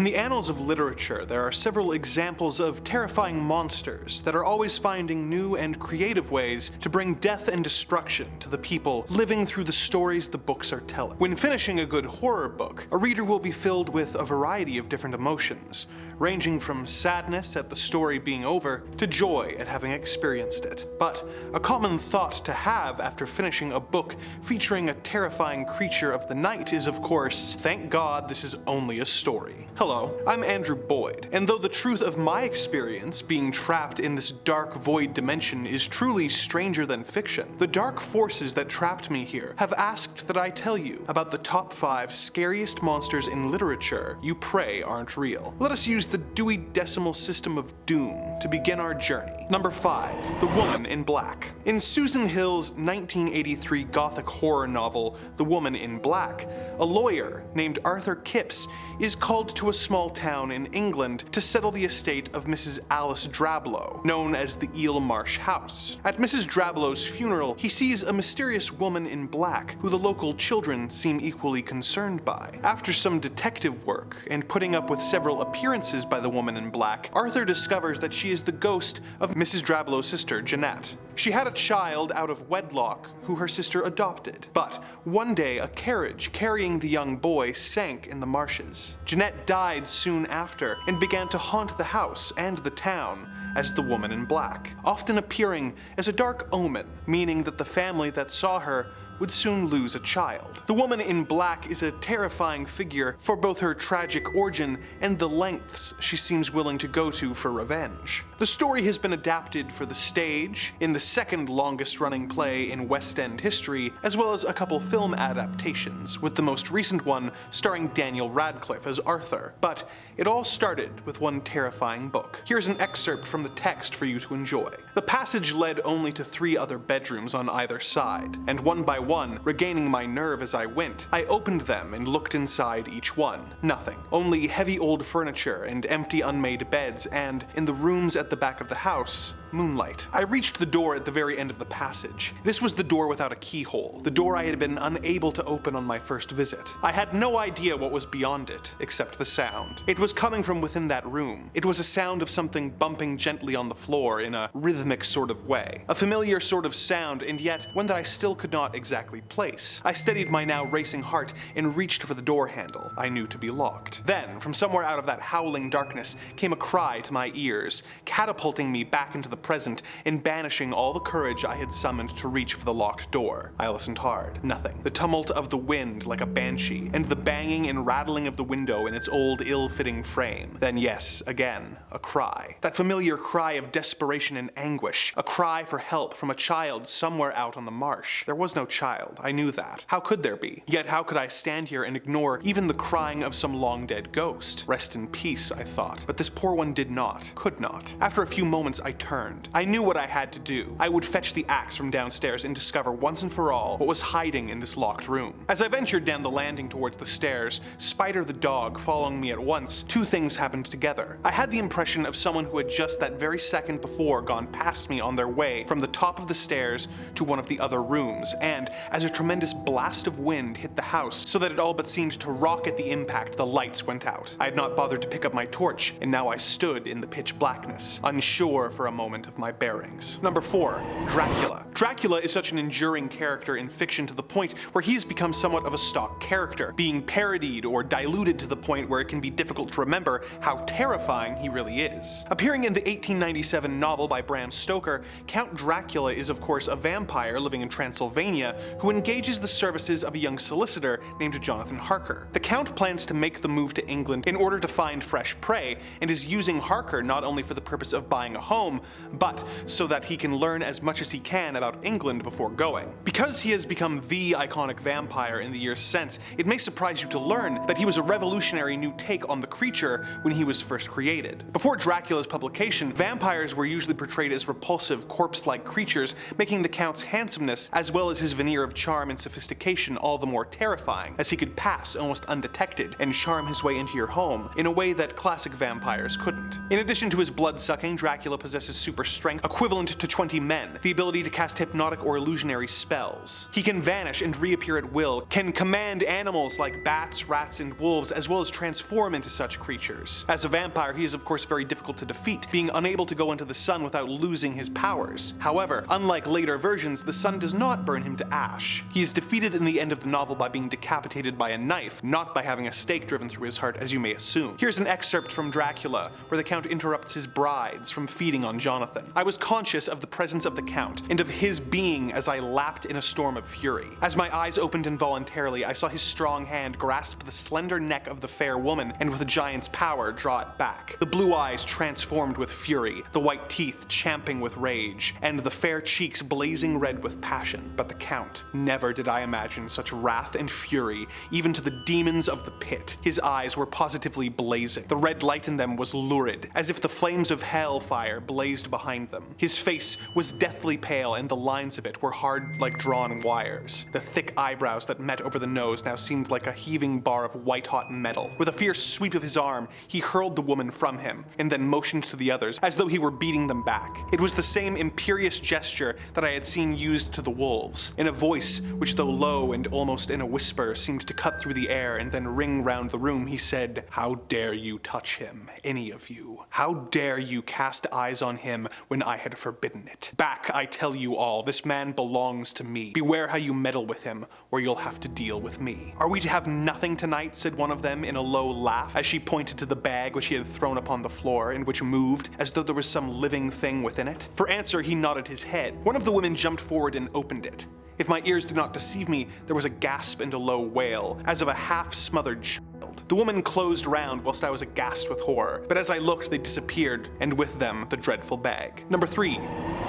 In the annals of literature, there are several examples of terrifying monsters that are always finding new and creative ways to bring death and destruction to the people living through the stories the books are telling. When finishing a good horror book, a reader will be filled with a variety of different emotions, ranging from sadness at the story being over to joy at having experienced it. But a common thought to have after finishing a book featuring a terrifying creature of the night is, of course, thank God this is only a story. Hello, I'm Andrew Boyd, and though the truth of my experience being trapped in this dark void dimension is truly stranger than fiction, the dark forces that trapped me here have asked that I tell you about the top 5 scariest monsters in literature you pray aren't real. Let us use the Dewey Decimal System of Doom to begin our journey. Number 5. The Woman in Black. In Susan Hill's 1983 gothic horror novel, The Woman in Black, a lawyer named Arthur Kipps is called to a small town in England to settle the estate of Mrs. Alice Drablow, known as the Eel Marsh House. At Mrs. Drablow's funeral, he sees a mysterious woman in black who the local children seem equally concerned by. After some detective work and putting up with several appearances by the woman in black, Arthur discovers that she is the ghost of Mrs. Drablow's sister, Jeanette. She had a child out of wedlock who her sister adopted, but one day a carriage carrying the young boy sank in the marshes. Jeanette died soon after and began to haunt the house and the town as the Woman in Black, often appearing as a dark omen, meaning that the family that saw her would soon lose a child. The Woman in Black is a terrifying figure for both her tragic origin and the lengths she seems willing to go to for revenge. The story has been adapted for the stage, in the second longest running play in West End history, as well as a couple film adaptations, with the most recent one starring Daniel Radcliffe as Arthur. But it all started with one terrifying book. Here's an excerpt from the text for you to enjoy. The passage led only to 3 other bedrooms on either side, and one by one, regaining my nerve as I went, I opened them and looked inside each one. Nothing. Only heavy old furniture and empty unmade beds, and, in the rooms at the back of the house, moonlight. I reached the door at the very end of the passage. This was the door without a keyhole, the door I had been unable to open on my first visit. I had no idea what was beyond it, except the sound. It was coming from within that room. It was a sound of something bumping gently on the floor in a rhythmic sort of way. A familiar sort of sound, and yet one that I still could not exactly place. I steadied my now racing heart and reached for the door handle I knew to be locked. Then, from somewhere out of that howling darkness, came a cry to my ears, catapulting me back into the present and banishing all the courage I had summoned to reach for the locked door. I listened hard. Nothing. The tumult of the wind like a banshee, and the banging and rattling of the window in its old ill-fitting frame. Then yes, again, a cry. That familiar cry of desperation and anguish. A cry for help from a child somewhere out on the marsh. There was no child. I knew that. How could there be? Yet how could I stand here and ignore even the crying of some long-dead ghost? Rest in peace, I thought. But this poor one did not. Could not. After a few moments, I turned. I knew what I had to do. I would fetch the axe from downstairs and discover once and for all what was hiding in this locked room. As I ventured down the landing towards the stairs, Spider the dog following me at once, 2 things happened together. I had the impression of someone who had just that very second before gone past me on their way from the top of the stairs to one of the other rooms, and as a tremendous blast of wind hit the house so that it all but seemed to rock at the impact, the lights went out. I had not bothered to pick up my torch, and now I stood in the pitch blackness, unsure for a moment of my bearings. Number 4. Dracula. Dracula is such an enduring character in fiction to the point where he has become somewhat of a stock character, being parodied or diluted to the point where it can be difficult to remember how terrifying he really is. Appearing in the 1897 novel by Bram Stoker, Count Dracula is of course a vampire living in Transylvania who engages the services of a young solicitor named Jonathan Harker. The Count plans to make the move to England in order to find fresh prey, and is using Harker not only for the purpose of buying a home, but so that he can learn as much as he can about England before going. Because he has become the iconic vampire in the years since, it may surprise you to learn that he was a revolutionary new take on the creature when he was first created. Before Dracula's publication, vampires were usually portrayed as repulsive, corpse-like creatures, making the Count's handsomeness, as well as his veneer veneer of charm and sophistication all the more terrifying, as he could pass almost undetected and charm his way into your home in a way that classic vampires couldn't. In addition to his blood-sucking, Dracula possesses super strength equivalent to 20 men, the ability to cast hypnotic or illusionary spells. He can vanish and reappear at will, can command animals like bats, rats, and wolves, as well as transform into such creatures. As a vampire, he is of course very difficult to defeat, being unable to go into the sun without losing his powers. However, unlike later versions, the sun does not burn him to ash. He is defeated in the end of the novel by being decapitated by a knife, not by having a stake driven through his heart, as you may assume. Here's an excerpt from Dracula, where the Count interrupts his brides from feeding on Jonathan. "I was conscious of the presence of the Count, and of his being as I lapped in a storm of fury. As my eyes opened involuntarily, I saw his strong hand grasp the slender neck of the fair woman, and with a giant's power draw it back. The blue eyes transformed with fury, the white teeth champing with rage, and the fair cheeks blazing red with passion. But the Count, never did I imagine such wrath and fury, even to the demons of the pit. His eyes were positively blazing. The red light in them was lurid, as if the flames of hellfire blazed behind them. His face was deathly pale, and the lines of it were hard like drawn wires. The thick eyebrows that met over the nose now seemed like a heaving bar of white-hot metal. With a fierce sweep of his arm, he hurled the woman from him, and then motioned to the others, as though he were beating them back. It was the same imperious gesture that I had seen used to the wolves. In a voice which, though low and almost in a whisper, seemed to cut through the air and then ring round the room, he said, 'How dare you touch him, any of you? How dare you cast eyes on him when I had forbidden it? Back, I tell you all, this man belongs to me. Beware how you meddle with him, or you'll have to deal with me.' 'Are we to have nothing tonight?' said one of them in a low laugh, as she pointed to the bag which he had thrown upon the floor, and which moved as though there was some living thing within it. For answer, he nodded his head. One of the women jumped forward and opened it. If my ears do not deceive me, there was a gasp and a low wail, as of a half-smothered child. The woman closed round whilst I was aghast with horror, but as I looked they disappeared, and with them the dreadful bag. Number 3.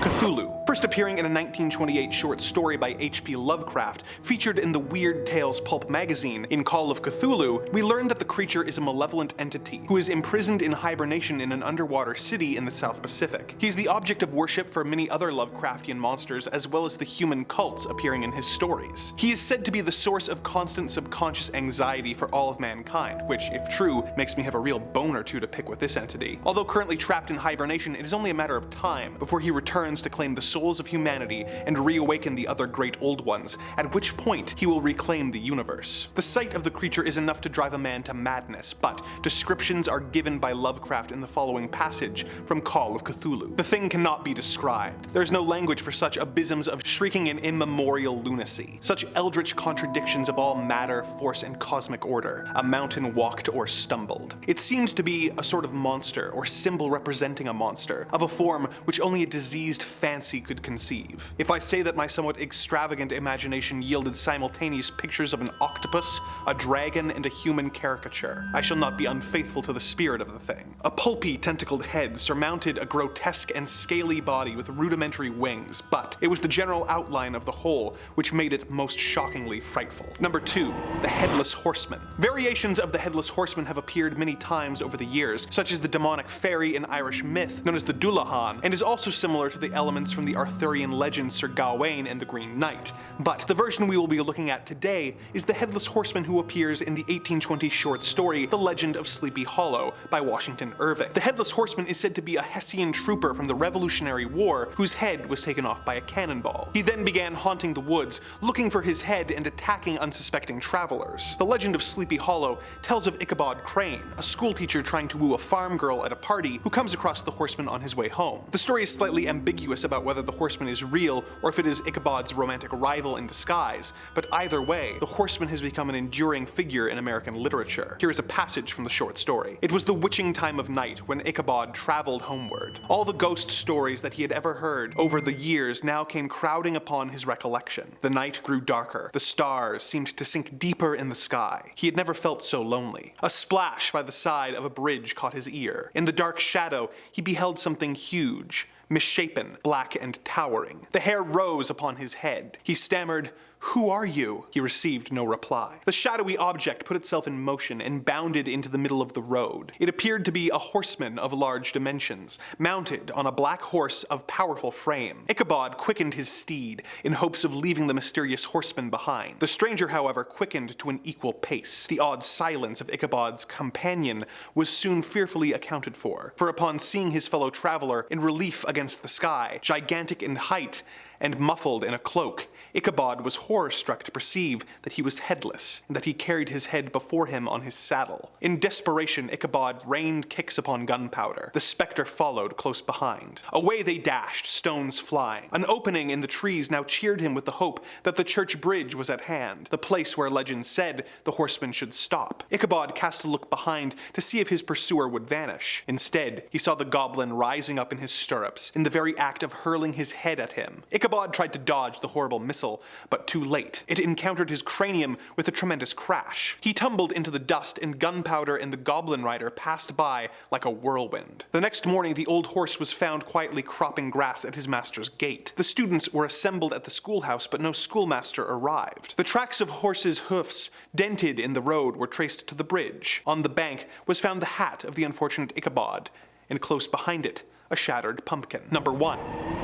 Cthulhu. First appearing in a 1928 short story by H.P. Lovecraft, featured in the Weird Tales pulp magazine, In Call of Cthulhu, we learn that the creature is a malevolent entity who is imprisoned in hibernation in an underwater city in the South Pacific. He is the object of worship for many other Lovecraftian monsters, as well as the human cults appearing in his stories. He is said to be the source of constant subconscious anxiety for all of mankind, which, if true, makes me have a real bone or two to pick with this entity. Although currently trapped in hibernation, it is only a matter of time before he returns to claim the souls of humanity and reawaken the other great old ones, at which point he will reclaim the universe. The sight of the creature is enough to drive a man to madness, but descriptions are given by Lovecraft in the following passage from Call of Cthulhu. The thing cannot be described. There is no language for such abysms of shrieking and immemorial lunacy, such eldritch contradictions of all matter, force, and cosmic order. A mountain walked or stumbled. It seemed to be a sort of monster, or symbol representing a monster, of a form which only a diseased fancy could conceive. If I say that my somewhat extravagant imagination yielded simultaneous pictures of an octopus, a dragon, and a human caricature, I shall not be unfaithful to the spirit of the thing. A pulpy, tentacled head surmounted a grotesque and scaly body with rudimentary wings, but it was the general outline of the whole which made it most shockingly frightful. Number 2. The Headless Horseman. Variations of the Headless Horseman have appeared many times over the years, such as the demonic fairy in Irish myth known as the Dullahan, and is also similar to the elements from the Arthurian legend Sir Gawain and the Green Knight. But the version we will be looking at today is the Headless Horseman who appears in the 1820 short story The Legend of Sleepy Hollow by Washington Irving. The Headless Horseman is said to be a Hessian trooper from the Revolutionary War whose head was taken off by a cannonball. He then began haunting the woods, looking for his head and attacking unsuspecting travelers. The Legend of Sleepy Hollow tells of Ichabod Crane, a schoolteacher trying to woo a farm girl at a party who comes across the horseman on his way home. The story is slightly ambiguous about whether the horseman is real or if it is Ichabod's romantic rival in disguise, but either way, the horseman has become an enduring figure in American literature. Here is a passage from the short story. It was the witching time of night when Ichabod traveled homeward. All the ghost stories that he had ever heard over the years now came crowding upon his recollection. The night grew darker. The stars seemed to sink deeper in the sky. He had never felt so lonely. A splash by the side of a bridge caught his ear. In the dark shadow, he beheld something huge, misshapen, black and towering. The hair rose upon his head. He stammered, "Who are you?" He received no reply. The shadowy object put itself in motion and bounded into the middle of the road. It appeared to be a horseman of large dimensions, mounted on a black horse of powerful frame. Ichabod quickened his steed in hopes of leaving the mysterious horseman behind. The stranger, however, quickened to an equal pace. The odd silence of Ichabod's companion was soon fearfully accounted for upon seeing his fellow traveler in relief against the sky, gigantic in height, and muffled in a cloak, Ichabod was horror-struck to perceive that he was headless, and that he carried his head before him on his saddle. In desperation, Ichabod rained kicks upon Gunpowder. The spectre followed close behind. Away they dashed, stones flying. An opening in the trees now cheered him with the hope that the church bridge was at hand, the place where legend said the horseman should stop. Ichabod cast a look behind to see if his pursuer would vanish. Instead, he saw the goblin rising up in his stirrups, in the very act of hurling his head at him. Ichabod tried to dodge the horrible missile, but too late. It encountered his cranium with a tremendous crash. He tumbled into the dust, and Gunpowder and the goblin rider passed by like a whirlwind. The next morning, the old horse was found quietly cropping grass at his master's gate. The students were assembled at the schoolhouse, but no schoolmaster arrived. The tracks of horses' hoofs, dented in the road, were traced to the bridge. On the bank was found the hat of the unfortunate Ichabod, and close behind it, a shattered pumpkin. Number 1.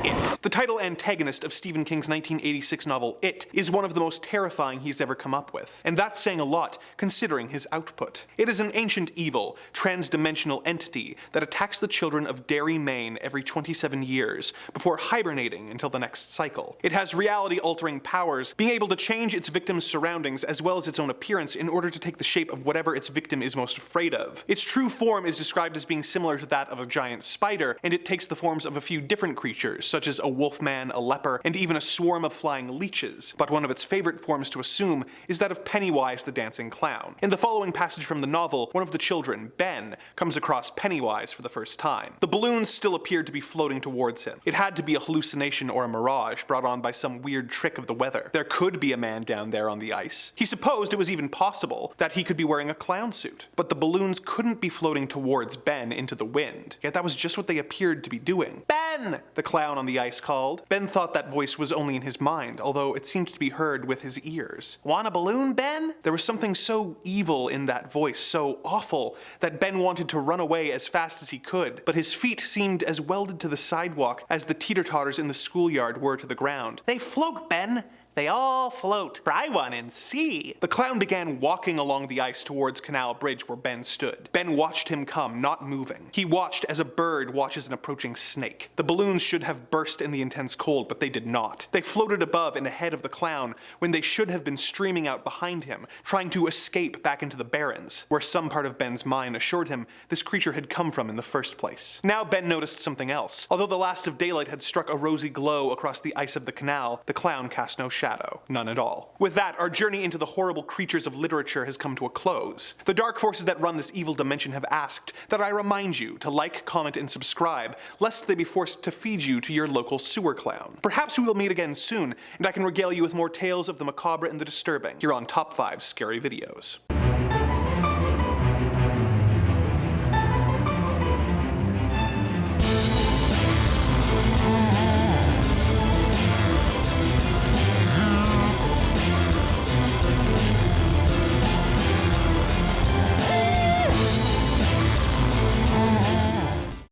It. The title antagonist of Stephen King's 1986 novel It is one of the most terrifying he's ever come up with, and that's saying a lot considering his output. It is an ancient evil, trans-dimensional entity that attacks the children of Derry, Maine every 27 years before hibernating until the next cycle. It has reality-altering powers, being able to change its victim's surroundings as well as its own appearance in order to take the shape of whatever its victim is most afraid of. Its true form is described as being similar to that of a giant spider, and it takes the forms of a few different creatures, such as a wolfman, a leper, and even a swarm of flying leeches. But one of its favorite forms to assume is that of Pennywise the dancing clown. In the following passage from the novel, one of the children, Ben, comes across Pennywise for the first time. The balloons still appeared to be floating towards him. It had to be a hallucination or a mirage brought on by some weird trick of the weather. There could be a man down there on the ice. He supposed it was even possible that he could be wearing a clown suit. But the balloons couldn't be floating towards Ben into the wind. Yet that was just what they appeared to be doing. "Ben!" the clown on the ice called. Ben thought that voice was only in his mind, although it seemed to be heard with his ears. "Want a balloon, Ben?" There was something so evil in that voice, so awful, that Ben wanted to run away as fast as he could, but his feet seemed as welded to the sidewalk as the teeter-totters in the schoolyard were to the ground. "They float, Ben! They all float. Try one and see." The clown began walking along the ice towards Canal Bridge where Ben stood. Ben watched him come, not moving. He watched as a bird watches an approaching snake. The balloons should have burst in the intense cold, but they did not. They floated above and ahead of the clown when they should have been streaming out behind him, trying to escape back into the barrens, where some part of Ben's mind assured him this creature had come from in the first place. Now Ben noticed something else. Although the last of daylight had struck a rosy glow across the ice of the canal, the clown cast no shadow. None at all. With that, our journey into the horrible creatures of literature has come to a close. The dark forces that run this evil dimension have asked that I remind you to like, comment, and subscribe, lest they be forced to feed you to your local sewer clown. Perhaps we will meet again soon, and I can regale you with more tales of the macabre and the disturbing here on Top 5 Scary Videos.